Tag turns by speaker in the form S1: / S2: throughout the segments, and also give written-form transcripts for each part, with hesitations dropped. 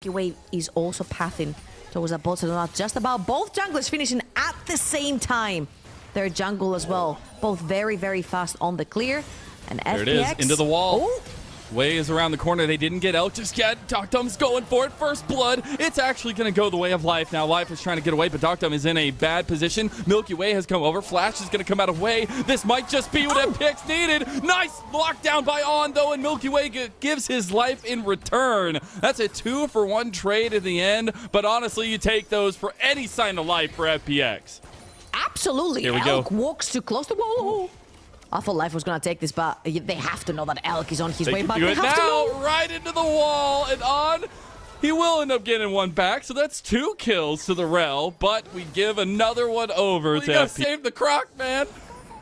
S1: Milky Way is also pathing towards that bot, so not just about both junglers finishing at the same time. Their jungle as well, both very, very fast on the clear. And
S2: there
S1: FPX,
S2: it is, into the wall.
S1: Oh.
S2: Way is around the corner. They didn't get out just yet. Doctum's going for it. First blood. It's actually going to go the way of Life. Now, Life is trying to get away, but Doctum is in a bad position. Milky Way has come over. Flash is going to come out of Way. This might just be what FPX needed. Nice lockdown by On, though, and Milky Way gives his life in return. That's a 2-for-1 trade in the end, but honestly, you take those for any sign of life for FPX.
S1: Absolutely.
S2: Here we
S1: Elk
S2: go.
S1: walks too close to whoa. I thought Life was going to take this, but they have to know that Elk is on his way back.
S2: They have to know. Right into the wall, and On, he will end up getting one back, so that's 2 kills to the Rel, but we give another one over to FPX. Save the Croc, man.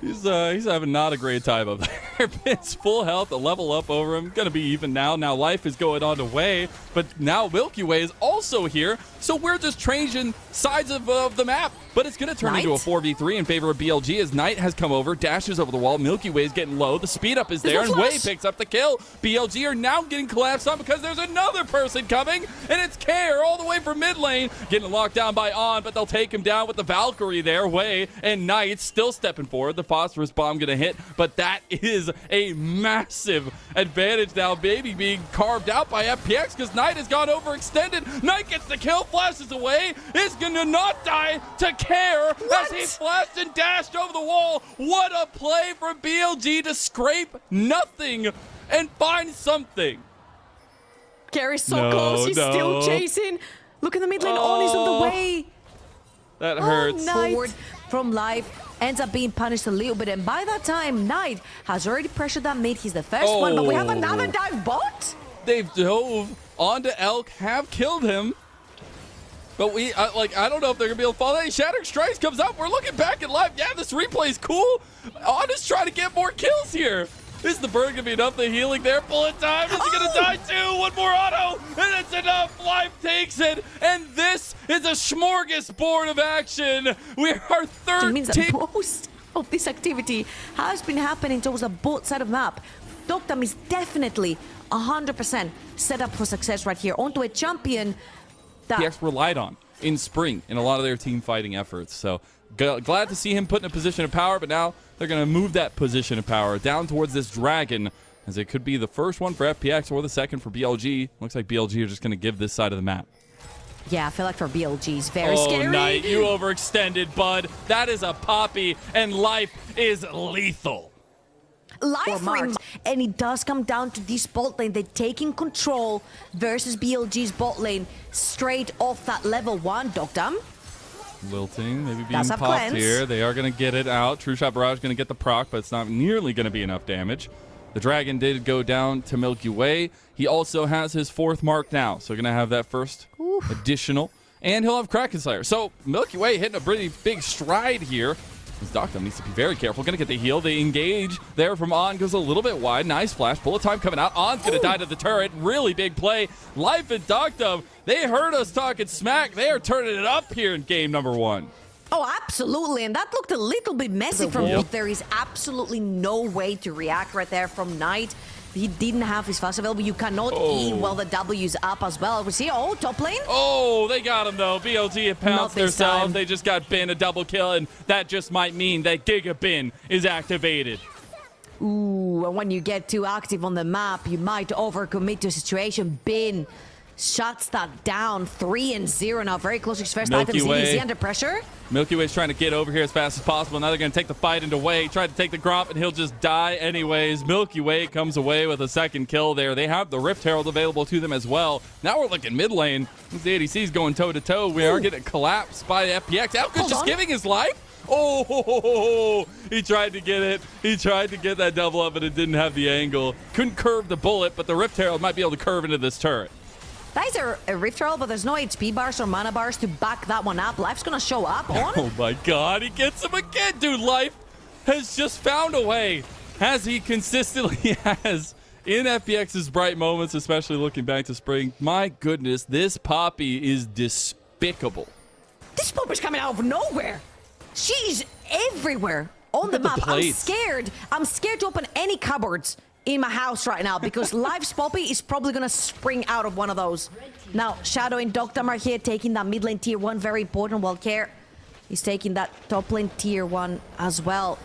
S2: He's having not a great time up there. It's full health, a level up over him. Gonna be even now. Now Life is going on to Way, but now Milky Way is also here. So we're just changing sides of the map. But it's gonna turn into a 4v3 in favor of BLG as Knight has come over, dashes over the wall. Milky Way is getting low. The speed up is there, and Way picks up the kill. BLG are now getting collapsed on because there's another person coming, and it's Care all the way from mid lane, getting locked down by On, but they'll take him down with the Valkyrie there. Way and Knight still stepping forward. The phosphorus bomb gonna hit, but that is a massive advantage now, baby, being carved out by FPX because Knight has gone overextended. Knight gets the kill, flashes away, is gonna not die to Care as he flashed and dashed over the wall. What a play from BLG to scrape nothing and find something.
S1: Care is so close, he's still chasing. Look in the mid lane, On is on the way.
S2: That hurts.
S1: Forward from Life, ends up being punished a little bit, and by that time, Knight has already pressured that mid. He's the first one, but we have another dive bot.
S2: They've dove onto Elk, have killed him. But I don't know if they're going to be able to follow that. Shattering Strikes comes up. We're looking back at Live. Yeah, this replay is cool. On is trying to get more kills here. Is the bird going to be enough? The healing there. Bullet time. Is he going to die too? One more auto, and it's enough. Life takes it, and this is a smorgasbord of action. We are 13.
S1: It means that most of this activity has been happening towards the both side of the map. Doctum is definitely 100% set up for success right here. Onto a champion that
S2: FPX relied on in spring in a lot of their team fighting efforts. So glad to see him put in a position of power, but now they're going to move that position of power down towards this dragon, as it could be the first one for FPX or the second for BLG. Looks like BLG are just going to give this side of the map.
S1: Yeah, I feel like for BLG is very scary.
S2: Oh, Knight, you overextended, bud. That is a poppy, and Life is lethal.
S1: Life rings, and it does come down to this bot lane. They're taking control versus BLG's bot lane straight off that level 1. Doctum.
S2: Lilting, maybe being popped here. They are going to get it out. True Shot Barrage going to get the proc, but it's not nearly going to be enough damage. The dragon did go down to Milky Way. He also has his 4th mark now, so going to have that first additional. And he'll have Kraken Slayer. So Milky Way hitting a pretty big stride here. Doctum needs to be very careful. Going to get the heal. They engage there from On. Goes a little bit wide. Nice flash. Bullet time coming out. On's going to die to the turret. Really big play. Life and Doctum, they heard us talking smack. They are turning it up here in game number 1.
S1: Oh, absolutely. And that looked a little bit messy from both. There is absolutely no way to react right there from Knight. He didn't have his fast available. You cannot E while the W's up as well. We see, top lane.
S2: Oh, they got him, though. BLG have pounced themselves. They just got Bin a double kill, and that just might mean that Giga Bin is activated.
S1: Ooh, and when you get too active on the map, you might overcommit to a situation. Bin shuts that down. 3-0 now. Very close to his first item. Is he under pressure?
S2: Milky Way's trying to get over here as fast as possible. Now they're going to take the fight into Way. Tried to take the Gromp, and he'll just die anyways. Milky Way comes away with a 2nd kill there. They have the Rift Herald available to them as well. Now we're looking mid lane. The ADC's going toe-to-toe. We are getting collapsed by FPX. Elkus just giving his life. Oh, he tried to get it. He tried to get that double up, but it didn't have the angle. Couldn't curve the bullet, but the Rift Herald might be able to curve into this turret.
S1: That is a Rift Herald, but there's no HP bars or mana bars to back that one up. Life's going to show up on.
S2: Oh my god, he gets him again. Dude, Life has just found a way, as he consistently has in FPX's bright moments, especially looking back to spring. My goodness, this Poppy is despicable.
S1: This Poppy's coming out of nowhere. She's everywhere on the map. I'm scared. I'm scared to open any cupboards in my house right now because Life's Poppy is probably going to spring out of one of those. Now, Shadow and Dr. are here taking that mid lane tier 1, very important, while Care is taking that top lane tier 1 as well.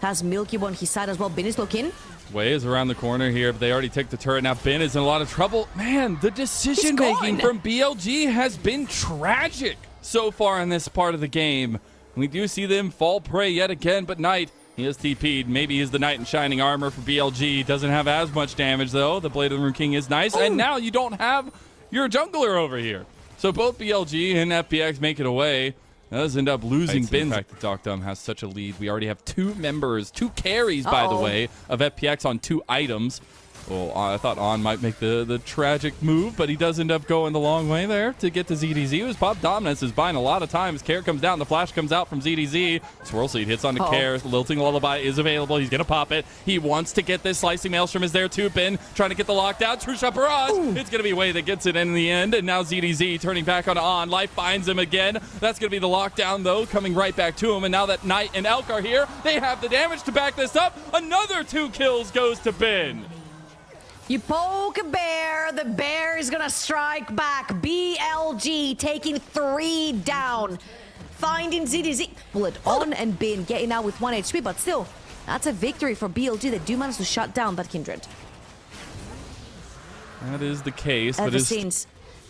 S1: Has Milky on his side as well. Bin is looking.
S2: Way is around the corner here, but they already took the turret. Now Ben is in a lot of trouble. Man, the decision-making from BLG has been tragic so far in this part of the game. We do see them fall prey yet again, but Knight, he is TP'd. Maybe he's the Knight in shining armor for BLG. Doesn't have as much damage, though. The Blade of the Moon King is nice, and now you don't have your jungler over here. So both BLG and FPX make it away. Does end up losing Bin. The fact that Doctum has such a lead. We already have 2 members, 2 carries, by the way, of FPX on 2 items. Well, I thought On might make the tragic move, but he does end up going the long way there to get to ZDZ. His pop dominance is buying a lot of time. His Care comes down, the flash comes out from ZDZ. Swirl Seed hits onto Care. Lilting Lullaby is available. He's going to pop it. He wants to get this. Slicing Maelstrom is there too. Ben trying to get the lockdown. True Shot Barrage. It's going to be Way that gets it in the end. And now ZDZ turning back on. Life finds him again. That's going to be the lockdown, though, coming right back to him. And now that Knight and Elk are here, they have the damage to back this up. Another 2 kills goes to Ben.
S1: You poke a bear, the bear is gonna strike back. BLG taking 3 down. Finding ZDZ. Bullet on and Bin getting out with 1 HP, but still, that's a victory for BLG. They do manage to shut down that Kindred.
S2: That is the case.
S1: Ever since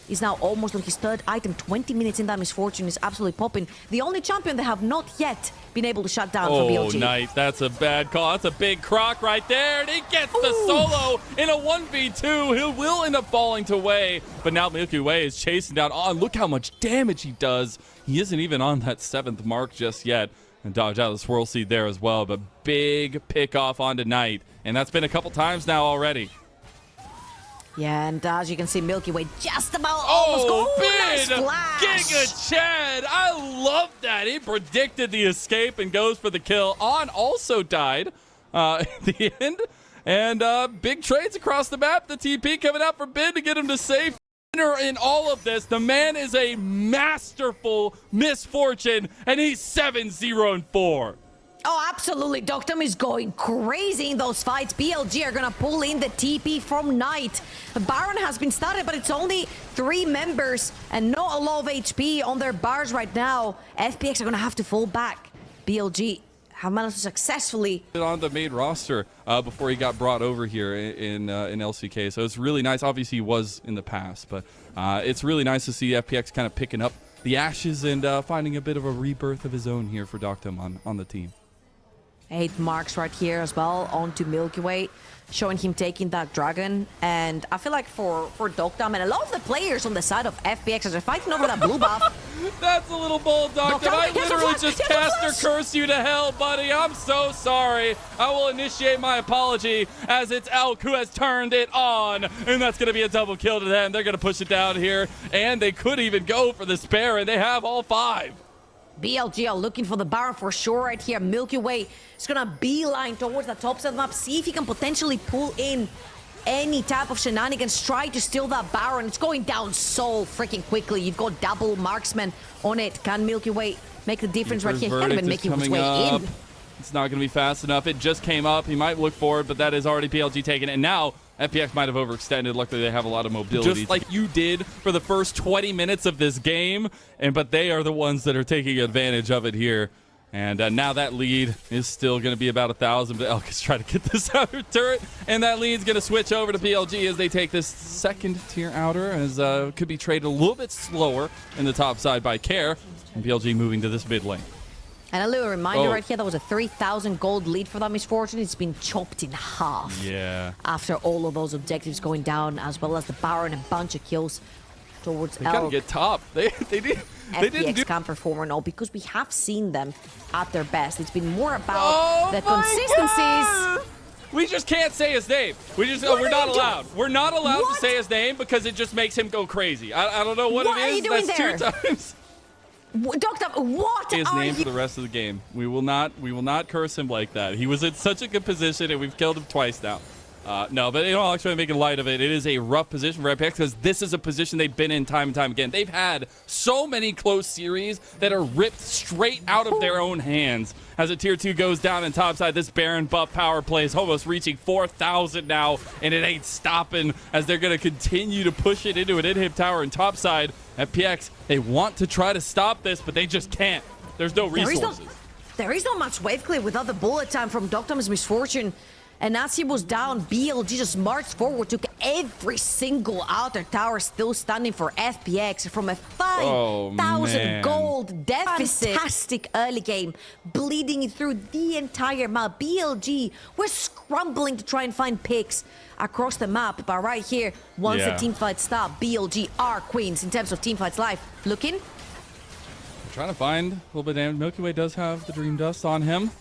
S1: he's now almost on his 3rd item, 20 minutes in that Misfortune is absolutely popping. The only champion they have not yet been able to shut down for BLG.
S2: Oh, Knight, that's a bad call. That's a big croc right there, and he gets the solo in a 1v2. He will end up falling to Way, but now Milky Way is chasing down On. Look how much damage he does. He isn't even on that 7th mark just yet. And dodge out the Swirl Seed there as well, but big pick off onto Knight, and that's been a couple times now already.
S1: Yeah, and as you can see, Milky Way just about almost go. Nice flash.
S2: Giga Chad. I love that. He predicted the escape and goes for the kill. On also died at the end. And big trades across the map. The TP coming out for Bin to get him to safe. In all of this, the man is a masterful Misfortune, and he's 7-0-4.
S1: Oh, absolutely. Doctum is going crazy in those fights. BLG are going to pull in the TP from Knight. Baron has been started, but it's only 3 members and not a lot of HP on their bars right now. FPX are going to have to fall back. BLG have managed to successfully
S2: on the main roster before he got brought over here in LCK. So it's really nice. Obviously, he was in the past, but it's really nice to see FPX kind of picking up the ashes and finding a bit of a rebirth of his own here for Doctum on the team.
S1: 8 marks right here as well onto Milky Way, showing him taking that dragon. And I feel like for Doctum and a lot of the players on the side of FPX as they're fighting over that blue buff.
S2: That's a little bold, Doctum. I literally just caster curse you to hell, buddy. I'm so sorry. I will initiate my apology as it's Elk who has turned it on. And that's going to be a double kill to them. They're going to push it down here. And they could even go for the spare, and they have all 5.
S1: BLG are looking for the Baron for sure right here. Milky Way is going to beeline towards the top side of the map. See if he can potentially pull in any type of shenanigans. Try to steal that Baron. It's going down so freaking quickly. You've got double marksmen on it. Can Milky Way make the difference right here? He can't even make his way in.
S2: It's not going to be fast enough. It just came up. He might look forward, but that is already BLG taken. And now FPX might have overextended. Luckily, they have a lot of mobility. Just like you did for the first 20 minutes of this game. But they are the ones that are taking advantage of it here. And now that lead is still going to be about 1,000. But Elk is trying to get this outer turret. And that lead's going to switch over to BLG as they take this 2nd tier outer. As could be traded a little bit slower in the top side by Care. And BLG moving to this mid lane.
S1: And a little reminder right here, that was a 3,000 gold lead for that Misfortune. It's been chopped in half.
S2: Yeah.
S1: After all of those objectives going down, as well as the Baron, a bunch of kills towards
S2: Elk. They
S1: gotta
S2: get top. They
S1: FPX can't perform or no, because we have seen them at their best. It's been more about the consistencies.
S2: God. We just can't say his name. We're not allowed. We're not allowed to say his name because it just makes him go crazy. I don't know what it is.
S1: What are you doing
S2: there? 2 times.
S1: Doctor, what
S2: his
S1: are
S2: name
S1: you...
S2: for the rest of the game. We will not curse him like that. He was in such a good position, and we've killed him twice now. No, but I'll actually making light of it. It is a rough position for FPX because this is a position they've been in time and time again. They've had so many close series that are ripped straight out of their own hands. As a tier 2 goes down in topside, this Baron buff power play is almost reaching 4,000 now, and it ain't stopping as they're going to continue to push it into an inhib tower in topside. FPX, they want to try to stop this, but they just can't. There's no resources.
S1: There is not much wave clear without the bullet time from Doctom's Misfortune. And as he was down, BLG just marched forward, took every single outer tower, still standing for FPX from a 5,000 gold deficit. Fantastic early game, bleeding through the entire map. BLG were scrambling to try and find picks across the map, but right here, once the teamfight stopped, BLG are queens in terms of teamfights live. Looking.
S2: Trying to find a little bit of damage. Milky Way does have the Dream Dust on him.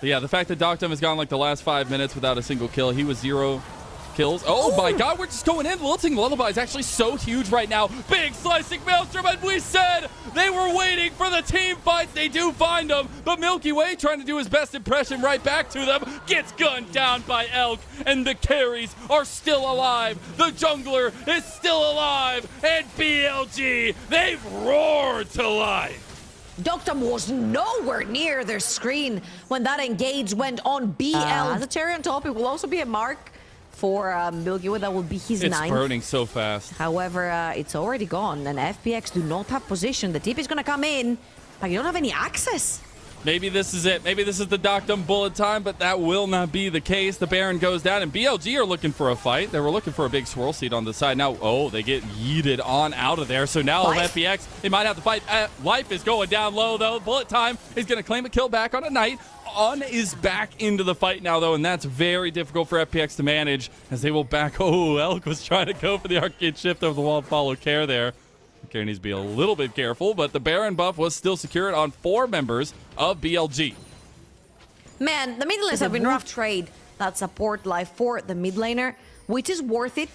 S2: But yeah, the fact that Doctum has gone like the last 5 minutes without a single kill. He was 0 kills. Oh my god, we're just going in. Lilting Lullaby is actually so huge right now. Big slicing Maelstrom, and we said they were waiting for the team fights. They do find them, but Milky Way trying to do his best impression right back to them. Gets gunned down by Elk, and the carries are still alive. The jungler is still alive, and BLG, they've roared to life.
S1: Doctum was nowhere near their screen when that engage went on. BL. As a cherry on top, it will also be a mark for Milky Way. That will be his 9th.
S2: It's burning so fast.
S1: However, it's already gone, and FPX do not have position. The tip is going to come in, but you don't have any access.
S2: Maybe this is it. Maybe this is the Doctum bullet time, but that will not be the case. The Baron goes down, and BLG are looking for a fight. They were looking for a big swirl seed on the side. Now, they get yeeted on out of there. So now FPX, they might have to fight. Life is going down low, though. Bullet time is going to claim a kill back on a Knight. On is back into the fight now, though, and that's very difficult for FPX to manage as they will back. Oh, Elk was trying to go for the arcade shift over the wall and follow care there. Care needs to be a little bit careful, but the Baron buff was still secured on 4 members of BLG.
S1: Man, the mid laners have been rough trade that support life for the mid laner, which is worth it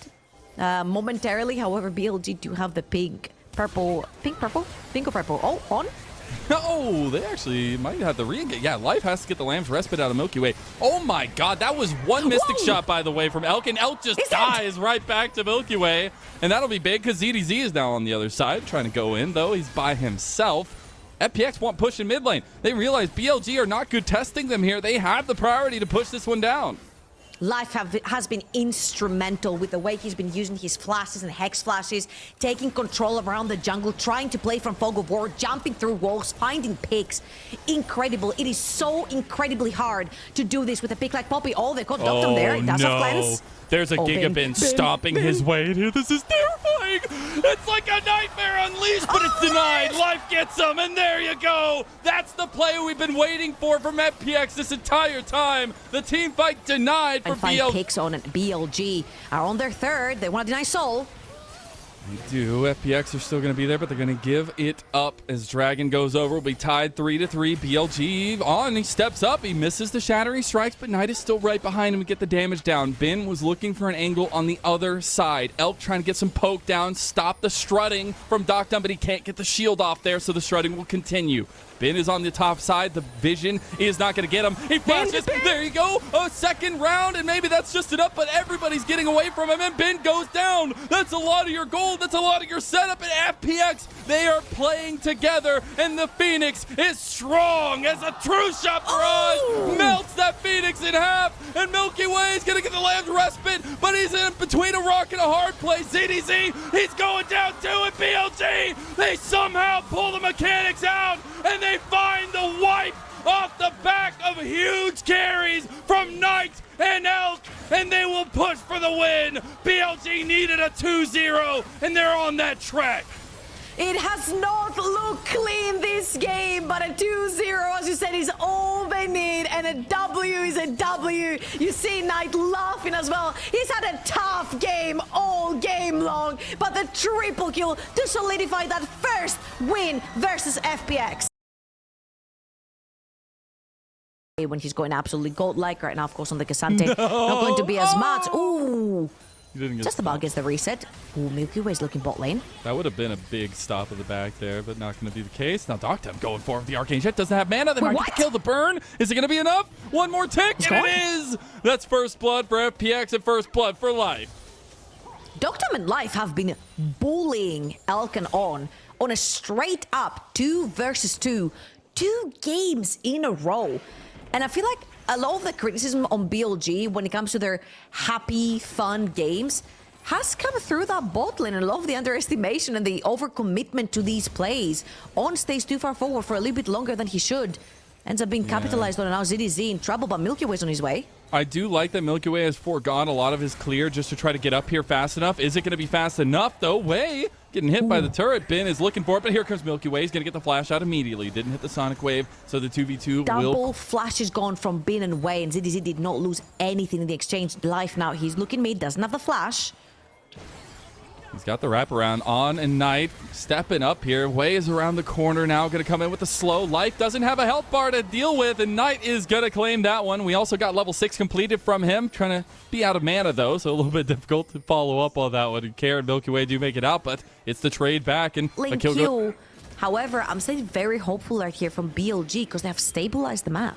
S1: momentarily. However, BLG do have the pink or purple. Oh, on.
S2: Oh, they actually might have the re-engage. Yeah, Life has to get the Lamb's Respite out of Milky Way. Oh my god, that was one Mystic shot, by the way, from Elk, and Elk just dies right back to Milky Way. And that'll be big because ZDZ is now on the other side, trying to go in, though. He's by himself. FPX want push in mid lane. They realize BLG are not good testing them here. They have the priority to push this one down.
S1: Life has been instrumental with the way he's been using his flashes and hex flashes, taking control around the jungle, trying to play from fog of war, jumping through walls, finding picks. Incredible. It is so incredibly hard to do this with a pick like Poppy. Oh, they got Doctum there. It does have cleanse.
S2: There's a Gigabin stomping his way in here. This is terrifying. It's like a nightmare unleashed, but it's denied. Life gets him, and there you go. That's the play we've been waiting for from FPX this entire time. The team fight denied for BLG.
S1: And 5 picks on BLG are on their 3rd. They want to deny Soul.
S2: They do. FPX are still going to be there, but they're going to give it up as Dragon goes over. Will be tied 3-3. BLG on. He steps up. He misses the Shattering Strikes, but Knight is still right behind him to get the damage down. Ben was looking for an angle on the other side. Elk trying to get some poke down, stop the strutting from Doctum, but he can't get the shield off there, so the strutting will continue. Ben is on the top side. The vision is not going to get him. He flashes. There you go. A second round, and maybe that's just enough, but everybody's getting away from him, and Ben goes down. That's a lot of your gold. That's a lot of your setup. And FPX, they are playing together, and the Phoenix is strong as a true shot barrage. Melts that Phoenix in half, and Milky Way is going to get the Lamb's Respite, but he's in between a rock and a hard place. ZDZ, he's going down too, and BLG, they somehow pull the mechanics out, and they find the wipe off the back of huge carries from Knight and Elk, and they will push for the win. BLG needed a 2-0, and they're on that track.
S1: It has not looked clean this game, but a 2-0, as you said, is all they need, and a W is a W. You see Knight laughing as well. He's had a tough game all game long, but the triple kill to solidify that first win versus FPX. When he's going absolutely gold-like right now, of course, on the Cassante. Not going to be as much. Ooh.
S2: He didn't get
S1: Just about gets the reset. Ooh, Milky Way's looking bot lane.
S2: That would have been a big stop at the back there, but not going to be the case. Now Doctem going for the Arcane Jet. Doesn't have mana. They might get to kill the burn. Is it going to be enough? One more tick, and it is! That's first blood for FPX and first blood for Life.
S1: Doctem and Life have been bullying Elkin on a straight up 2 versus 2 games in a row. And I feel like a lot of the criticism on BLG when it comes to their happy, fun games has come through that bot lane, and a lot of the underestimation and the overcommitment to these plays. On stays too far forward for a little bit longer than he should. Ends up being capitalized on, and now ZDZ in trouble, but Milky Way's on his way.
S2: I do like that Milky Way has foregone a lot of his clear just to try to get up here fast enough. Is it going to be fast enough, though? Way getting hit by the turret. Bin is looking for it, but here comes Milky Way. He's going to get the flash out immediately. Didn't hit the Sonic Wave, so the 2v2
S1: Double flash is gone from Bin and Way, and ZDZ did not lose anything in the exchange. Life now, he's looking mid, doesn't have the flash.
S2: He's got the wraparound on, and Knight stepping up here. Way is around the corner now, going to come in with the slow. Life doesn't have a health bar to deal with, and Knight is going to claim that one. We also got level 6 completed from him. Trying to be out of mana, though, so a little bit difficult to follow up on that one. And Care and Milky Way do make it out, but it's the trade back. And
S1: Link Q. However, I'm still very hopeful right here from BLG because they have stabilized the map.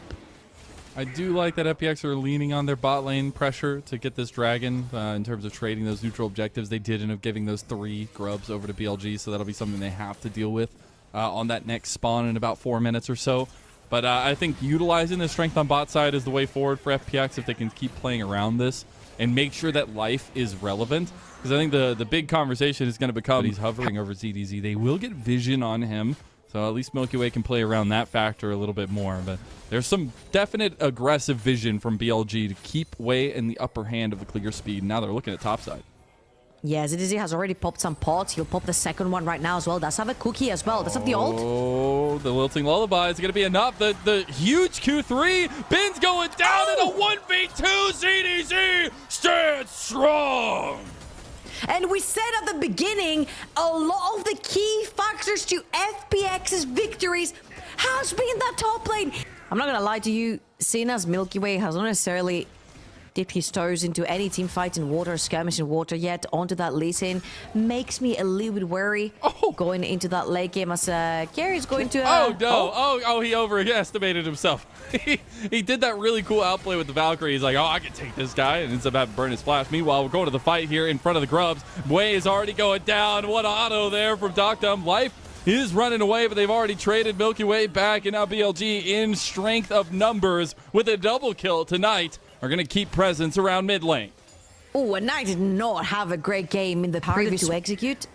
S2: I do like that FPX are leaning on their bot lane pressure to get this dragon in terms of trading those neutral objectives. They did end up giving those 3 grubs over to BLG, so that'll be something they have to deal with on that next spawn in about 4 minutes or so. But I think utilizing the strength on bot side is the way forward for FPX if they can keep playing around this and make sure that Life is relevant. Because I think the big conversation is going to become he's hovering over ZDZ. They will get vision on him. So at least Milky Way can play around that factor a little bit more. But there's some definite aggressive vision from BLG to keep Way in the upper hand of the clear speed. Now they're looking at topside.
S1: Yeah, ZDZ has already popped some pots. He'll pop the second one right now as well. Does have a cookie as well. Does have the ult.
S2: Oh, the Wilting Lullaby is going to be enough. The huge Q3. Bin's going down in a 1v2. ZDZ stands strong.
S1: And we said at the beginning, a lot of the key factors to FPX's victories has been that top lane. I'm not going to lie to you, seeing as Milky Way has not necessarily dipped his toes into any team fight in water, skirmish in water yet, onto that Lee Sin, makes me a little bit wary going into that late game as Gary's going to...
S2: he overestimated himself. He did that really cool outplay with the Valkyrie. He's like, I can take this guy, and ends up having to burn his flash. Meanwhile, we're going to the fight here in front of the grubs. Way is already going down. What auto there from Doctem. Life is running away, but they've already traded Milky Way back, and now BLG in strength of numbers with a double kill tonight are going to keep presence around mid lane.
S1: Oh, and Knight did not have a great game in the previous to execute.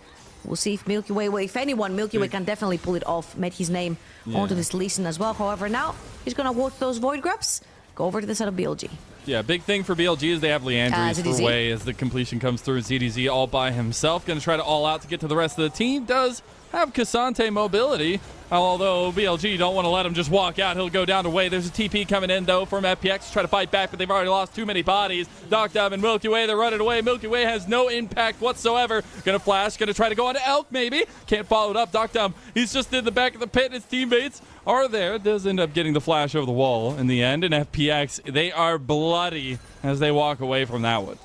S1: We'll see if Milky Way, if anyone, Milky Way can definitely pull it off. Made his name onto this Lee Sin as well. However, now he's going to watch those Void Grubs go over to the side of BLG.
S2: Yeah, big thing for BLG is they have Leandries for Way as the completion comes through. ZDZ all by himself. Going to try to all out to get to the rest of the team. Does have Cassante mobility, although BLG don't want to let him just walk out. He'll go down to Way. There's a TP coming in, though, from FPX to try to fight back, but they've already lost too many bodies. Doctem and Milky Way, they're running away. Milky Way has no impact whatsoever. Gonna flash, gonna try to go on to Elk, maybe. Can't follow it up. Doctem, he's just in the back of the pit, and his teammates are there. Does end up getting the flash over the wall in the end, and FPX, they are bloody as they walk away from that one.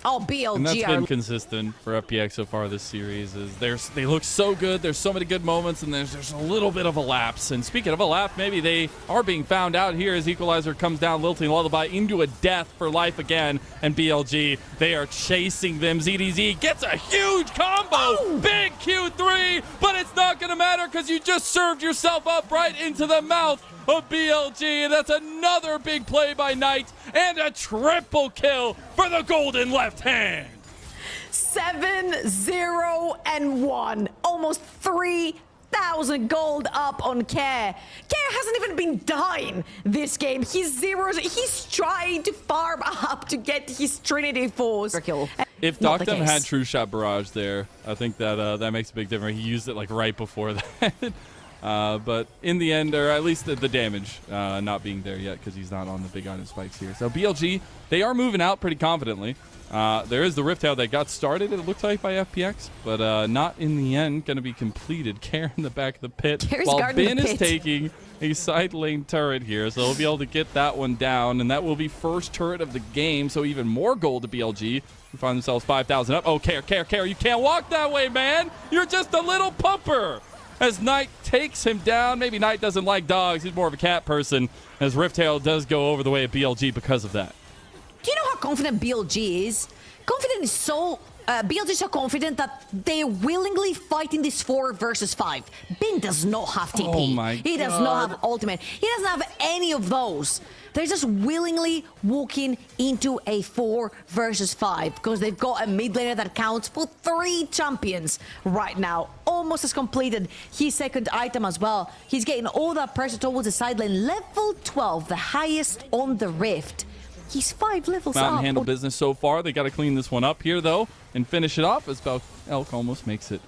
S1: Oh, BLG.
S2: And that's been consistent for FPX so far this series. They look so good. There's so many good moments, and there's a little bit of a lapse. And speaking of a lapse, maybe they are being found out here as Equalizer comes down, Lilting Lullaby into a death for Life again. And BLG, they are chasing them. ZDZ gets a huge combo. Big Q3, but it's not going to matter because you just served yourself up right into the mouth of BLG. That's another big play by Knight and a triple kill for the golden left hand.
S1: 7-0-1. Almost 3,000 gold up on Care. Care hasn't even been dying this game. He's trying to farm up to get his Trinity Force.
S2: If Doctem had True Shot Barrage there, I think that that makes a big difference. He used it like right before that. But in the end, or at least the damage not being there yet because he's not on the big item spikes here. So BLG, they are moving out pretty confidently. There is the Rift Tail that got started, it looked like, by FPX, but not in the end going to be completed. Care in the back of the pit.
S1: Care's
S2: while Bin is taking a side lane turret here, so they'll be able to get that one down, and that will be first turret of the game, so even more gold to BLG. We find themselves 5,000 up. Oh, care, you can't walk that way, man. You're just a little pumper. As Knight takes him down. Maybe Knight doesn't like dogs. He's more of a cat person, as Riftail does go over the way of BLG because of that.
S1: Do you know how confident BLG is? BLG is so confident that they're willingly fighting this 4 versus 5. Bin does not have TP.
S2: Oh my
S1: he does
S2: God.
S1: not have ultimate. He doesn't have any of those. They're just willingly walking into a 4 versus 5 because they've got a mid laner that counts for 3 champions right now. Almost has completed his second item as well. He's getting all that pressure towards the side lane. Level 12, the highest on the Rift. He's 5 levels
S2: Mountain
S1: up.
S2: handle business so far. They got to clean this one up here, though, and finish it off as Elk almost makes it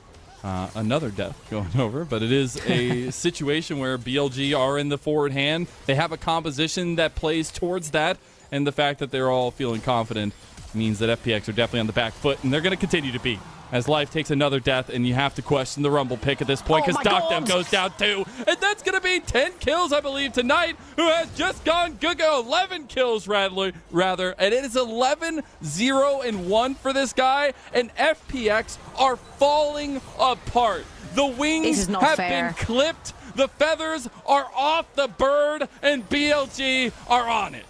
S2: another death going over. But it is a situation where BLG are in the forward hand. They have a composition that plays towards that, and the fact that they're all feeling confident means that FPX are definitely on the back foot, and they're going to continue to be. As Life takes another death, and you have to question the Rumble pick at this point because Doctem goes down too. And that's going to be 10 kills, I believe, tonight, who has just gone good. 11 kills, rather. And it is 11-0-1 for this guy, and FPX are falling apart. The wings have been clipped. The feathers are off the bird, and BLG are on it.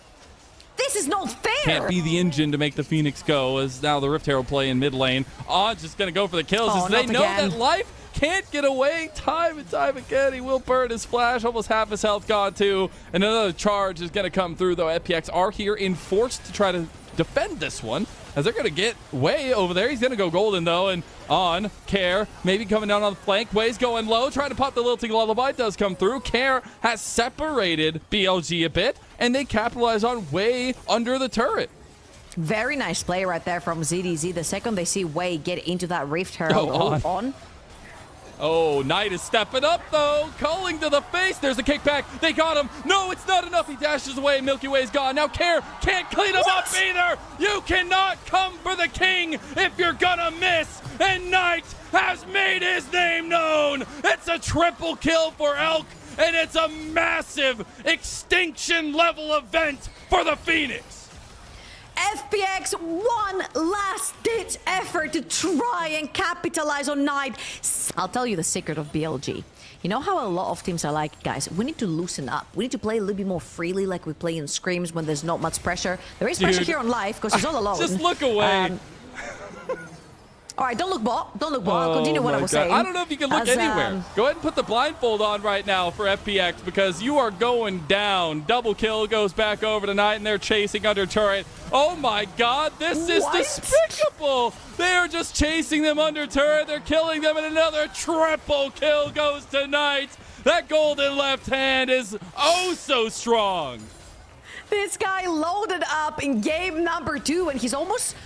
S1: This is not fair.
S2: Can't be the engine to make the Phoenix go, as now the Rift Herald play in mid lane. Just going to go for the kills as they know that Life can't get away time and time again. He will burn his flash, almost half his health gone too. And another charge is going to come through, though. FPX are here in force to try to defend this one, as they're going to get way over there. He's going to go golden, though, and on Care, maybe coming down on the flank. Way's going low, trying to pop the lilting lullaby. Does come through. Care has separated BLG a bit, and they capitalize on Way under the turret.
S1: Very nice play right there from ZDZ. The second they see Way get into that Rift Herald on.
S2: Oh, Knight is stepping up, though. Calling to the face. There's a kickback. They got him. No, it's not enough. He dashes away. Milky Way's gone. Now Care can't clean him up either. You cannot come for the king if you're gonna miss. And Knight has made his name known. It's a triple kill for Elk, and it's a massive extinction level event for the Phoenix.
S1: FPX, one last-ditch effort to try and capitalize on Knight. I'll tell you the secret of BLG. You know how a lot of teams are like, guys, we need to loosen up. We need to play a little bit more freely like we play in scrims when there's not much pressure. There is pressure here on Life because he's all alone.
S2: Just look away.
S1: All right, don't look bot. Don't look bot. I'll continue what I was saying.
S2: I don't know if you can look anywhere. Go ahead and put the blindfold on right now for FPX because you are going down. Double kill goes back over tonight, and they're chasing under turret. Oh my God, this is despicable. They are just chasing them under turret. They're killing them, and another triple kill goes tonight. That golden left hand is oh so strong.
S1: This guy loaded up in game number 2, and he's almost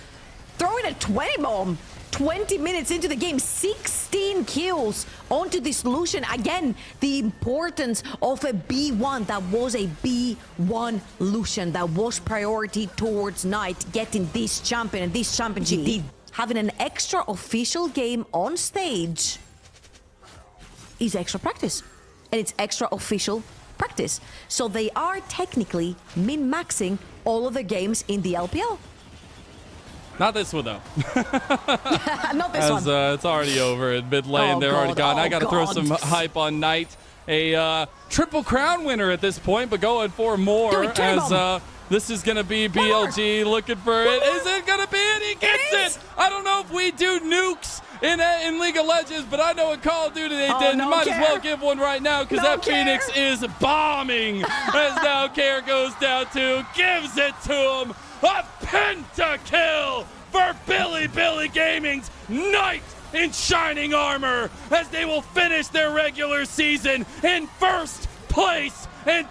S1: throwing a 20 bomb. 20 minutes into the game, 16 kills onto this Lucian. Again, the importance of a B1. That was a B1 Lucian. That was priority towards Knight getting this champion, and this championship did. Having an extra official game on stage is extra practice, and it's extra official practice. So they are technically min-maxing all of the games in the LPL.
S2: Not this one, though.
S1: Not this one.
S2: It's already over in mid lane. They're already gone. I got to throw some hype on Knight. A triple crown winner at this point, but going for more as this is going to be BLG looking for it. Is it going to be it? He gets it. I don't know if we do nukes in League of Legends, but I know in Call of Duty they did. Might as well give one right now because that Phoenix is bombing as now Care goes down too. Gives it to him. A pentakill for Bilibili Gaming's Knight in shining armor as they will finish their regular season in first place. And